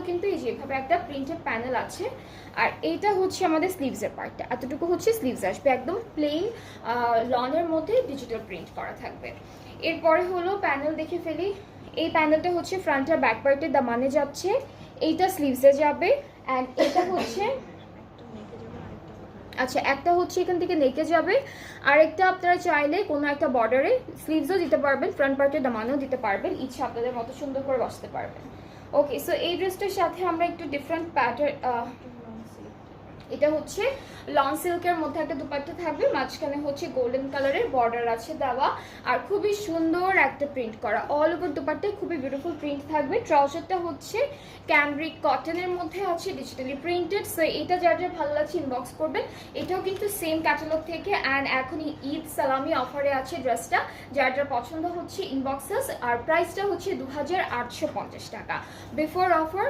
কিন্তু এই যেভাবে একটা প্রিন্টেড প্যানেল আছে। আর এইটা হচ্ছে আমাদের স্লিভসের পার্টটা, এতটুকু হচ্ছে স্লিভস আসবে, একদম প্লেন লনের মধ্যে ডিজিটাল প্রিন্ট করা থাকবে। এরপরে হলো প্যানেল দেখে ফেলি। এই প্যানেলটা হচ্ছে ফ্রন্ট আর ব্যাক পার্টের দামানে যাচ্ছে, এইটা স্লিভসে যাবে। অ্যান্ড এটা হচ্ছে আচ্ছা, একটা হচ্ছে এখান থেকে নেকে যাবে, আরেকটা আপনারা চাইলে কোনো একটা বর্ডারে স্লিভসও দিতে পারবেন, ফ্রন্ট পার্টের দামানও দিতে পারবেন, ইচ্ছা আপনাদের মতো সুন্দর করে বসতে পারবেন। ওকে, সো এই ড্রেসটার সাথে আমরা একটু ডিফারেন্ট প্যাটার্ন, এটা হচ্ছে লং সিল্কের মধ্যে একটা দুপাট্টা থাকবে, মাঝখানে হচ্ছে গোল্ডেন কালারের বর্ডার আছে দেওয়া, আর খুবই সুন্দর একটা প্রিন্ট করা অল ওভার দুপাট্টায় খুবই বিউটিফুল প্রিন্ট থাকবে। ট্রাউজারটা হচ্ছে ক্যামব্রিক কটনের মধ্যে আছে, ডিজিটালি প্রিন্টেড। সো এটা যার যার ভালো লাগছে ইনবক্স করবেন। এটাও কিন্তু সেম ক্যাটালগ থেকে, অ্যান্ড এখন ঈদ সালামি অফারে আছে ড্রেসটা, যার যার পছন্দ হচ্ছে ইনবক্সেস। আর প্রাইসটা হচ্ছে 2850 টাকা, বিফোর অফার